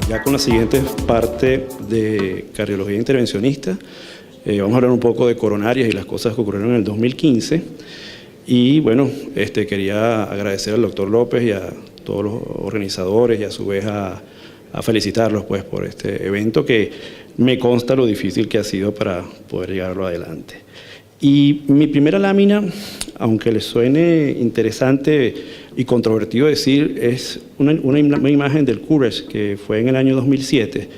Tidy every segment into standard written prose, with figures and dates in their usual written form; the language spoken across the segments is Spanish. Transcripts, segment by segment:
Ya con la siguiente parte de cardiología intervencionista, vamos a hablar un poco de coronarias y las cosas que ocurrieron en el 2015. Y bueno, quería agradecer al doctor López y a todos los organizadores y a su vez a felicitarlos pues, por este evento que me consta lo difícil que ha sido para poder llevarlo adelante. Y mi primera lámina, aunque les suene interesante y controvertido decir, es una imagen del Courage que fue en el año 2007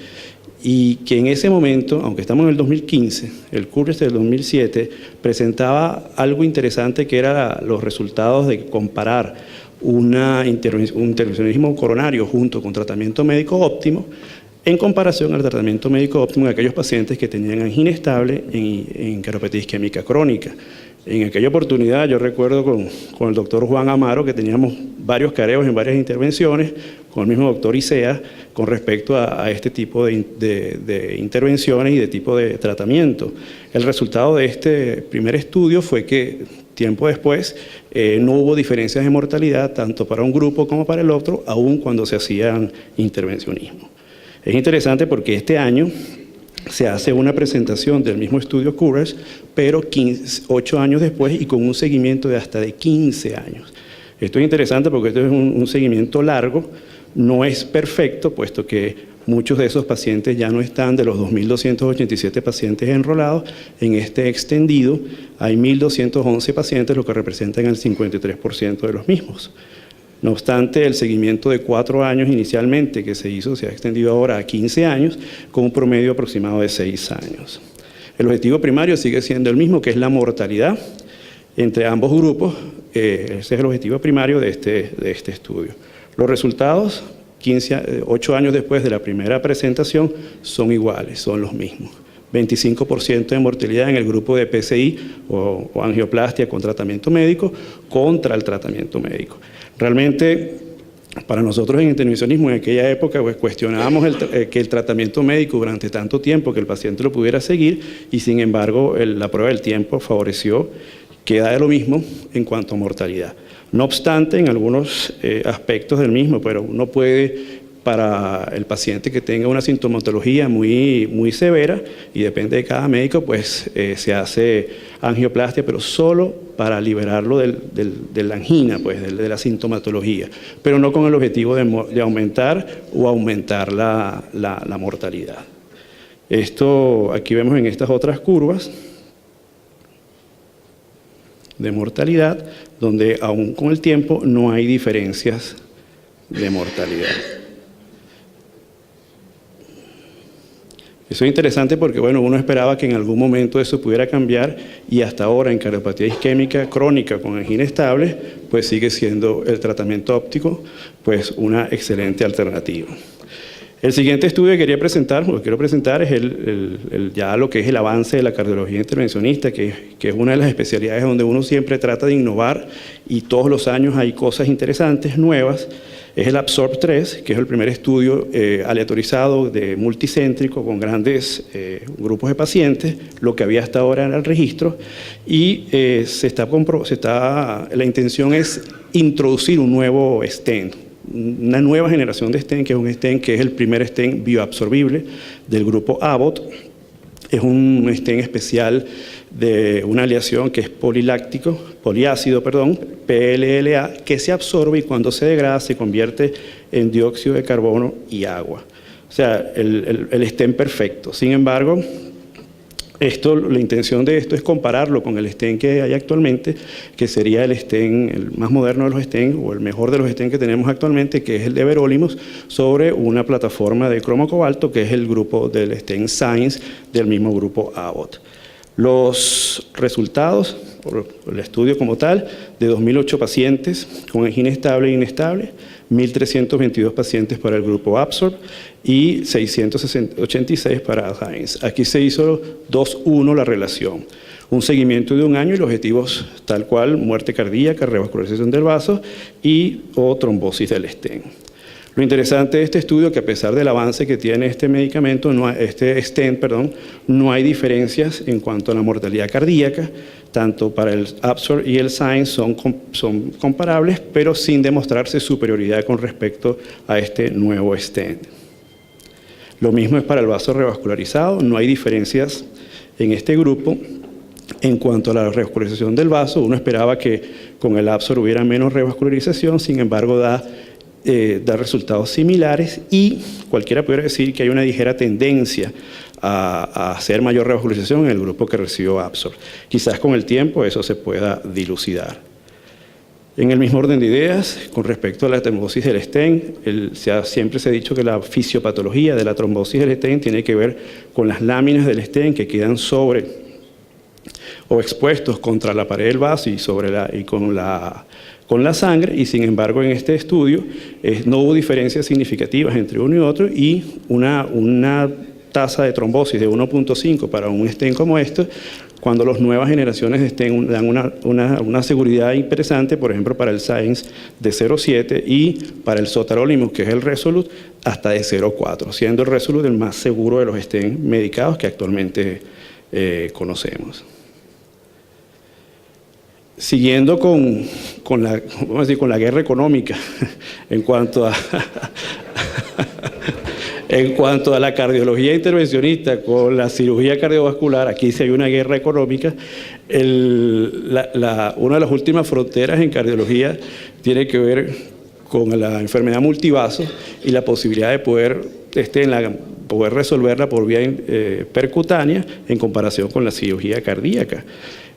y que en ese momento, aunque estamos en el 2015, el Courage del 2007 presentaba algo interesante que era los resultados de comparar un intervencionismo coronario junto con tratamiento médico óptimo en comparación al tratamiento médico óptimo de aquellos pacientes que tenían angina estable en cardiopatia isquémica crónica. En aquella oportunidad yo recuerdo con el doctor Juan Amaro que teníamos varios careos en varias intervenciones, con el mismo doctor Isea, con respecto a este tipo de intervenciones y de tipo de tratamiento. El resultado de este primer estudio fue que tiempo después no hubo diferencias de mortalidad tanto para un grupo como para el otro, aun cuando se hacían intervencionismo. Es interesante porque este año se hace una presentación del mismo estudio Courage, pero 8 años después y con un seguimiento de hasta de 15 años. Esto es interesante porque esto es un seguimiento largo, no es perfecto, puesto que muchos de esos pacientes ya no están de los 2.287 pacientes enrolados. En este extendido hay 1.211 pacientes, lo que representan el 53% de los mismos. No obstante, el seguimiento de 4 años inicialmente que se hizo se ha extendido ahora a 15 años con un promedio aproximado de 6 años. El objetivo primario sigue siendo el mismo, que es la mortalidad entre ambos grupos. Ese es el objetivo primario de este estudio. Los resultados, 8 años después de la primera presentación, son iguales, son los mismos. 25% de mortalidad en el grupo de PCI o angioplastia con tratamiento médico contra el tratamiento médico. Realmente, para nosotros en intervencionismo en aquella época pues, cuestionábamos que el tratamiento médico durante tanto tiempo que el paciente lo pudiera seguir y sin embargo la prueba del tiempo favoreció que da de lo mismo en cuanto a mortalidad. No obstante, en algunos aspectos del mismo, pero uno puede, para el paciente que tenga una sintomatología muy severa y depende de cada médico, pues se hace angioplastia, pero solo para liberarlo de la angina, pues de la sintomatología, pero no con el objetivo de aumentar la mortalidad. Esto aquí vemos en estas otras curvas de mortalidad, donde aún con el tiempo no hay diferencias de mortalidad. Eso es interesante porque bueno, uno esperaba que en algún momento eso pudiera cambiar y hasta ahora en cardiopatía isquémica crónica con angina estable, pues sigue siendo el tratamiento óptico pues una excelente alternativa. El siguiente estudio que quería presentar, o que quiero presentar, es ya lo que es el avance de la cardiología intervencionista, que es una de las especialidades donde uno siempre trata de innovar y todos los años hay cosas interesantes, nuevas. Es el ABSORB-3, que es el primer estudio aleatorizado multicéntrico con grandes grupos de pacientes, lo que había hasta ahora en el registro, y la intención es introducir un nuevo stent, una nueva generación de stent, que es un stent que es el primer stent bioabsorbible del grupo Abbott. Es un stent especial de una aleación que es poliácido, PLLA, que se absorbe y cuando se degrada se convierte en dióxido de carbono y agua. O sea, el stent perfecto. Sin embargo, la intención de esto es compararlo con el stent que hay actualmente, que sería el stent, el más moderno de los stents, o el mejor de los stents que tenemos actualmente, que es el de Everolimus, sobre una plataforma de cromo cobalto, que es el grupo del stent Science del mismo grupo Abbott. Los resultados, el estudio como tal, de 2.008 pacientes con angina estable e inestable, 1.322 pacientes para el grupo Absorb y 686 para Science. Aquí se hizo 2:1 la relación. Un seguimiento de 1 año y los objetivos tal cual, muerte cardíaca, revascularización del vaso o trombosis del stent. Lo interesante de este estudio es que a pesar del avance que tiene este medicamento, este stent, no hay diferencias en cuanto a la mortalidad cardíaca, tanto para el Absorb y el Science son comparables, pero sin demostrarse superioridad con respecto a este nuevo stent. Lo mismo es para el vaso revascularizado, no hay diferencias en este grupo. En cuanto a la revascularización del vaso, uno esperaba que con el Absorb hubiera menos revascularización, sin embargo da resultados similares y cualquiera pudiera decir que hay una ligera tendencia a hacer mayor revascularización en el grupo que recibió Absorb. Quizás con el tiempo eso se pueda dilucidar. En el mismo orden de ideas, con respecto a la trombosis del stent, siempre se ha dicho que la fisiopatología de la trombosis del stent tiene que ver con las láminas del stent que quedan sobre o expuestos contra la pared del vaso y con la sangre, y sin embargo en este estudio no hubo diferencias significativas entre uno y otro, y una tasa de trombosis de 1.5 para un stent como este, cuando las nuevas generaciones de stent dan una seguridad interesante, por ejemplo para el Science de 0.7 y para el Sotarolimumab, que es el Resolute, hasta de 0.4, siendo el Resolute el más seguro de los stent medicados que actualmente conocemos. Siguiendo con la guerra económica en cuanto a la cardiología intervencionista con la cirugía cardiovascular, aquí sí hay una guerra económica. Una de las últimas fronteras en cardiología tiene que ver con la enfermedad multivaso y la posibilidad de poder resolverla por vía percutánea en comparación con la cirugía cardíaca.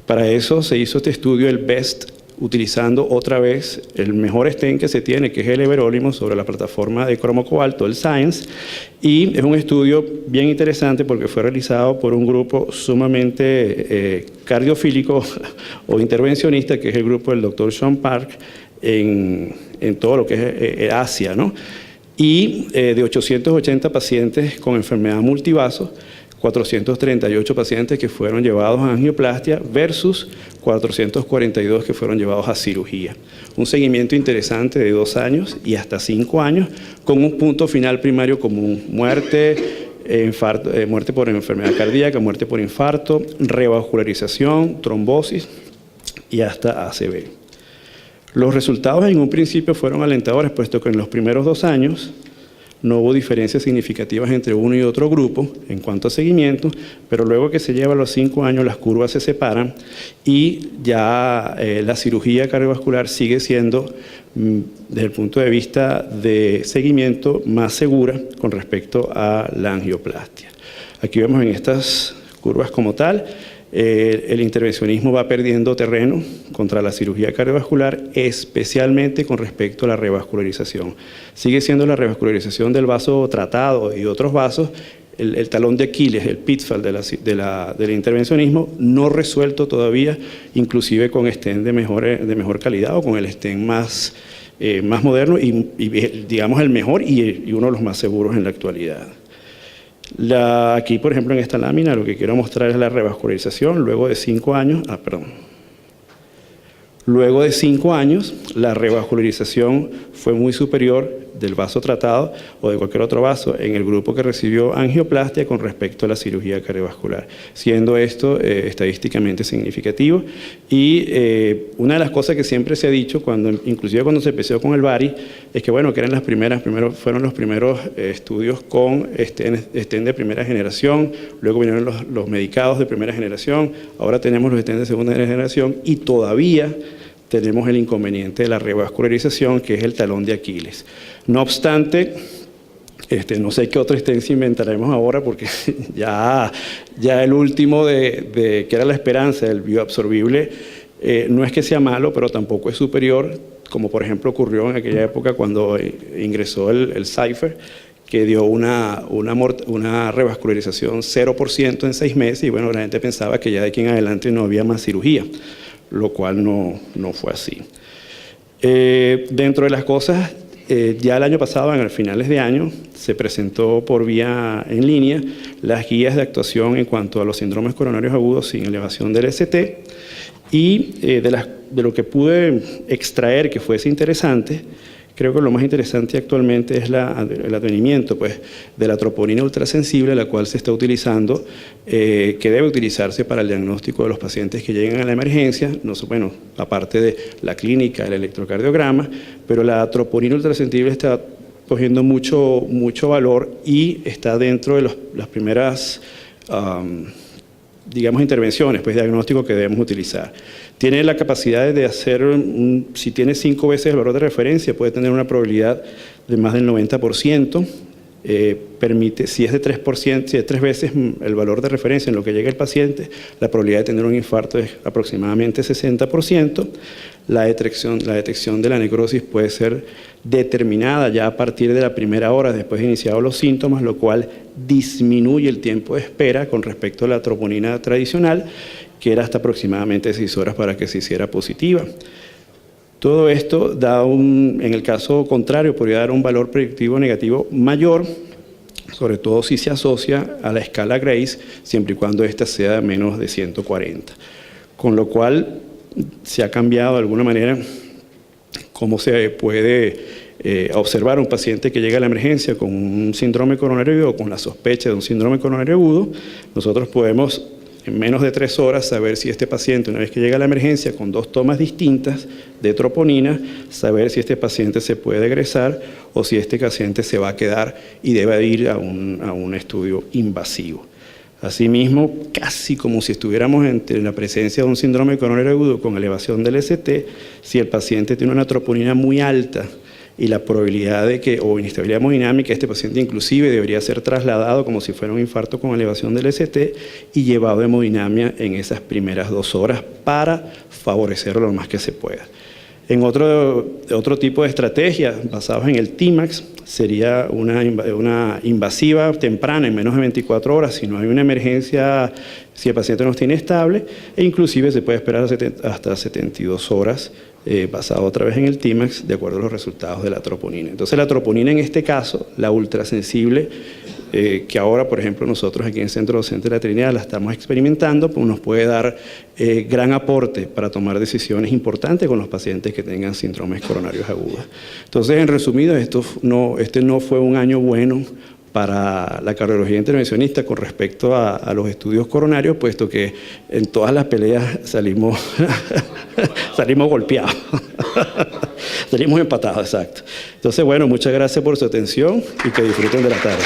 Para eso se hizo este estudio, el BEST, utilizando otra vez el mejor stent que se tiene, que es el everolimus, sobre la plataforma de cromo cobalto, el Science, y es un estudio bien interesante porque fue realizado por un grupo sumamente cardiofílico o intervencionista, que es el grupo del Dr. Sean Park, en todo lo que es Asia, ¿no? Y de 880 pacientes con enfermedad multivaso, 438 pacientes que fueron llevados a angioplastia versus 442 que fueron llevados a cirugía. Un seguimiento interesante de 2 años y hasta 5 años, con un punto final primario común: muerte, muerte por enfermedad cardíaca, muerte por infarto, revascularización, trombosis y hasta ACV. Los resultados en un principio fueron alentadores, puesto que en los primeros 2 años no hubo diferencias significativas entre uno y otro grupo en cuanto a seguimiento, pero luego que se lleva a los 5 años las curvas se separan y ya la cirugía cardiovascular sigue siendo, desde el punto de vista de seguimiento, más segura con respecto a la angioplastia. Aquí vemos en estas curvas como tal, el intervencionismo va perdiendo terreno contra la cirugía cardiovascular, especialmente con respecto a la revascularización. Sigue siendo la revascularización del vaso tratado y otros vasos el talón de Aquiles, el pitfall del intervencionismo, no resuelto todavía, inclusive con stent de mejor calidad o con el stent más moderno y digamos el mejor y uno de los más seguros en la actualidad. Aquí, por ejemplo, en esta lámina, lo que quiero mostrar es la revascularización luego de 5 años. Luego de 5 años, la revascularización fue muy superior del vaso tratado o de cualquier otro vaso en el grupo que recibió angioplastia con respecto a la cirugía cardiovascular, siendo esto estadísticamente significativo. Y una de las cosas que siempre se ha dicho, inclusive cuando se empezó con el VARI, es que bueno, que eran fueron los primeros estudios con stent de primera generación, luego vinieron los medicados de primera generación, ahora tenemos los stent de segunda generación y todavía tenemos el inconveniente de la revascularización, que es el talón de Aquiles. No obstante, no sé qué otro stent inventaremos ahora, porque ya el último que era la esperanza, el bioabsorbible, no es que sea malo, pero tampoco es superior, como por ejemplo ocurrió en aquella época cuando ingresó el Cypher, que dio una revascularización 0% en 6 meses, y bueno, la gente pensaba que ya de aquí en adelante no había más cirugía, lo cual no fue así. Dentro de las cosas, ya el año pasado, en finales de año, se presentó por vía en línea las guías de actuación en cuanto a los síndromes coronarios agudos sin elevación del ST, y de lo que pude extraer que fuese interesante, Creo que lo más interesante actualmente es el advenimiento pues, de la troponina ultrasensible, la cual se está utilizando, que debe utilizarse para el diagnóstico de los pacientes que llegan a la emergencia, bueno, aparte de la clínica, el electrocardiograma, pero la troponina ultrasensible está cogiendo mucho valor y está dentro de las primeras digamos, intervenciones, pues diagnóstico que debemos utilizar. Tiene la capacidad de hacer, si tiene 5 veces el valor de referencia, puede tener una probabilidad de más del 90%. Permite, si es de 3%, si es 3 veces el valor de referencia en lo que llega el paciente, la probabilidad de tener un infarto es aproximadamente 60%. La detección de la necrosis puede ser determinada ya a partir de la primera hora después de iniciados los síntomas, lo cual disminuye el tiempo de espera con respecto a la troponina tradicional, que era hasta aproximadamente 6 horas para que se hiciera positiva. Todo esto da en el caso contrario, podría dar un valor predictivo negativo mayor, sobre todo si se asocia a la escala Grace, siempre y cuando ésta sea de menos de 140. Con lo cual se ha cambiado de alguna manera cómo se puede observar un paciente que llega a la emergencia con un síndrome coronario agudo o con la sospecha de un síndrome coronario agudo. Nosotros podemos en menos de 3 horas saber si este paciente, una vez que llega a la emergencia con 2 tomas distintas de troponina, saber si este paciente se puede egresar o si este paciente se va a quedar y debe ir a un estudio invasivo. Asimismo, casi como si estuviéramos en la presencia de un síndrome coronario agudo con elevación del ST, si el paciente tiene una troponina muy alta y la probabilidad de que, o inestabilidad hemodinámica, este paciente inclusive debería ser trasladado como si fuera un infarto con elevación del ST y llevado a hemodinamia en esas primeras 2 horas para favorecerlo lo más que se pueda. En otro tipo de estrategia, basados en el TIMAX, sería una invasiva temprana en menos de 24 horas, si no hay una emergencia, si el paciente no está inestable, e inclusive se puede esperar hasta 72 horas, basado otra vez en el TIMAX, de acuerdo a los resultados de la troponina. Entonces la troponina en este caso, la ultrasensible, que ahora, por ejemplo, nosotros aquí en el Centro Docente de la Trinidad la estamos experimentando, pues nos puede dar gran aporte para tomar decisiones importantes con los pacientes que tengan síndromes coronarios agudos. Entonces, en resumido, este no fue un año bueno para la cardiología intervencionista con respecto a los estudios coronarios, puesto que en todas las peleas salimos golpeados, salimos empatados, exacto. Entonces, bueno, muchas gracias por su atención y que disfruten de la tarde.